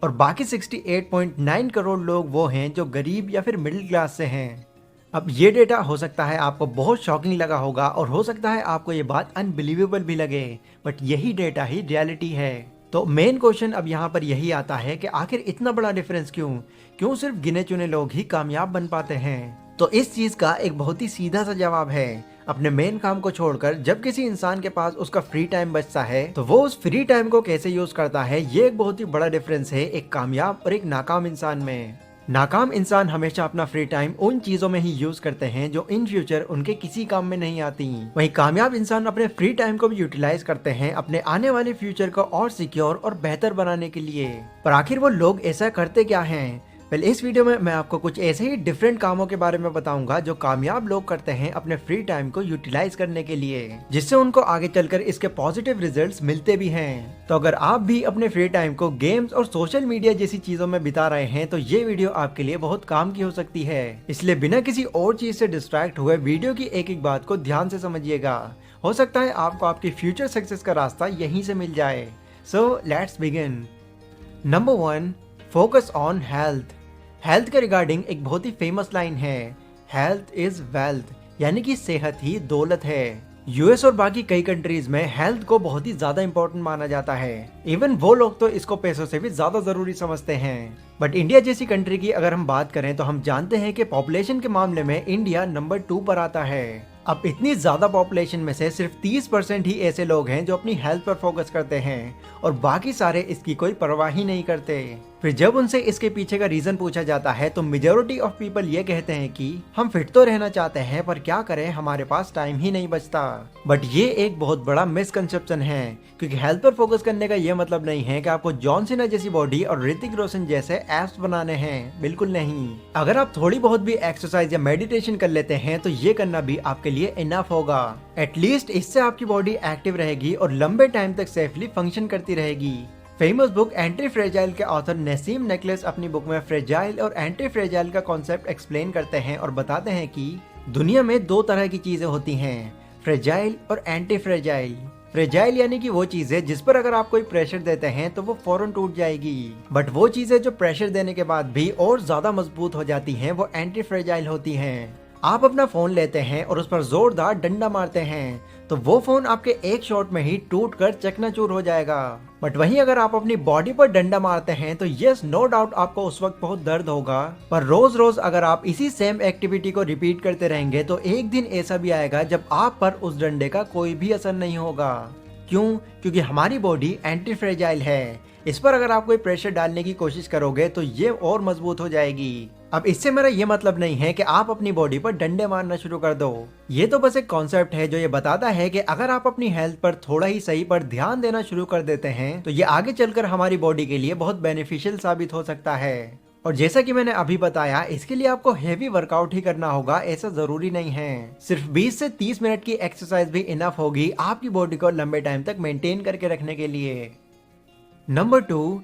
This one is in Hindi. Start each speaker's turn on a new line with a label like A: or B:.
A: और बाकी 68.9 करोड़ लोग वो हैं जो गरीब या फिर मिडिल क्लास से हैं। अब ये डेटा हो सकता है आपको बहुत शॉकिंग लगा होगा और हो सकता है आपको ये बात अनबिलीवेबल भी लगे, बट यही डेटा ही रियलिटी है। तो मेन क्वेश्चन अब यहाँ पर यही आता है कि आखिर इतना बड़ा डिफरेंस क्यों क्यों सिर्फ गिने चुने लोग ही कामयाब बन पाते हैं। तो इस चीज का एक बहुत ही सीधा सा जवाब है, अपने मेन काम को छोड़कर जब किसी इंसान के पास उसका फ्री टाइम बचता है तो वो उस फ्री टाइम को कैसे यूज करता है। ये एक बहुत ही बड़ा डिफरेंस है एक कामयाब और एक नाकाम इंसान में। नाकाम इंसान हमेशा अपना फ्री टाइम उन चीजों में ही यूज करते हैं जो इन फ्यूचर उनके किसी काम में नहीं आती। वहीं कामयाब इंसान अपने फ्री टाइम को भी यूटिलाइज करते हैं अपने आने वाले फ्यूचर को और सिक्योर और बेहतर बनाने के लिए। पर आखिर वो लोग ऐसा करते क्या हैं? इस वीडियो में मैं आपको कुछ ऐसे ही डिफरेंट कामों के बारे में बताऊंगा जो कामयाब लोग करते हैं अपने फ्री टाइम को यूटिलाइज करने के लिए, जिससे उनको आगे चलकर इसके पॉजिटिव रिजल्ट्स मिलते भी हैं। तो अगर आप भी अपने फ्री टाइम को गेम्स और सोशल मीडिया जैसी चीजों में बिता रहे हैं तो ये वीडियो आपके लिए बहुत काम की हो सकती है। इसलिए बिना किसी और चीज से डिस्ट्रैक्ट हुए वीडियो की एक एक बात को ध्यान से समझिएगा। हो सकता है आपको आपकी फ्यूचर सक्सेस का रास्ता यहीं से मिल जाए। So let's begin. Number 1, focus on health. Health के रिगार्डिंग एक बहुत ही फेमस लाइन है, हेल्थ इज वेल्थ, यानी कि सेहत ही दौलत है। यूएस और बाकी कई कंट्रीज में हेल्थ को बहुत ही ज्यादा इंपॉर्टेंट माना जाता है। इवन वो लोग तो इसको पैसों से भी ज्यादा जरूरी समझते हैं। बट इंडिया जैसी कंट्री की अगर हम बात करें तो हम जानते हैं कि पॉपुलेशन के मामले में इंडिया नंबर 2 पर आता है। अब इतनी ज्यादा पॉपुलेशन में से सिर्फ 30% ही ऐसे लोग हैं जो अपनी हेल्थ पर फोकस करते हैं और बाकी सारे इसकी कोई परवाह ही नहीं करते। फिर जब उनसे इसके पीछे का रीजन पूछा जाता है तो मेजॉरिटी ऑफ पीपल ये कहते हैं कि हम फिट तो रहना चाहते हैं पर क्या करें, हमारे पास टाइम ही नहीं बचता। बट ये एक बहुत बड़ा मिसकंसेप्शन है, क्योंकि हेल्थ पर फोकस करने का ये मतलब नहीं है कि आपको जॉन सीना जैसी बॉडी और ऋतिक रोशन जैसे एब्स बनाने हैं, बिल्कुल नहीं। अगर आप थोड़ी बहुत भी एक्सरसाइज या मेडिटेशन कर लेते हैं तो ये करना भी आपके लिए इनफ होगा। एटलीस्ट इससे आपकी बॉडी एक्टिव रहेगी और लंबे टाइम तक सेफली फंक्शन करती रहेगी। फेमस बुक एंटी फ्रेजाइल के ऑथर नसीम नेकलेस अपनी बुक में फ्रेजाइल और एंटी फ्रेजाइल का कॉन्सेप्ट एक्सप्लेन करते हैं और बताते हैं कि दुनिया में 2 तरह की चीजें होती हैं, फ्रेजाइल और एंटी फ्रेजाइल। फ्रेजाइल यानी कि वो चीजें जिस पर अगर आप कोई प्रेशर देते हैं तो वो फौरन टूट जाएगी, बट वो चीजें जो प्रेशर देने के बाद भी और ज्यादा मजबूत हो जाती हैं वो एंटी फ्रेजाइल होती हैं। आप अपना फोन लेते हैं और उस पर जोरदार डंडा मारते हैं तो वो फोन आपके एक शॉट में ही टूट कर चकनाचूर हो जाएगा। बट वहीं अगर आप अपनी बॉडी पर डंडा मारते हैं तो यस नो डाउट आपको उस वक्त बहुत दर्द होगा, पर रोज रोज अगर आप इसी सेम एक्टिविटी को रिपीट करते रहेंगे तो एक दिन ऐसा भी आएगा जब आप पर उस डंडे का कोई भी असर नहीं होगा। क्यों? क्योंकि हमारी बॉडी एंटी फ्रेजाइल है। इस पर अगर आप कोई प्रेशर डालने की कोशिश करोगे तो ये और मजबूत हो जाएगी। अब इससे मेरा ये मतलब नहीं है कि आप अपनी बॉडी पर डंडे मारना शुरू कर दो। ये तो बस एक कॉन्सेप्ट है जो ये बताता है कि अगर आप अपनी हेल्थ पर थोड़ा ही सही पर ध्यान देना शुरू कर देते हैं तो ये आगे चलकर हमारी बॉडी के लिए बहुत बेनिफिशियल साबित हो सकता है। और जैसा कि मैंने अभी बताया, इसके लिए आपको हेवी वर्कआउट ही करना होगा, ऐसा जरूरी नहीं है। सिर्फ 20 से 30 मिनट की एक्सरसाइज भी इनफ होगी आपकी बॉडी को लंबे टाइम तक मेंटेन करके रखने के लिए। नंबर 2,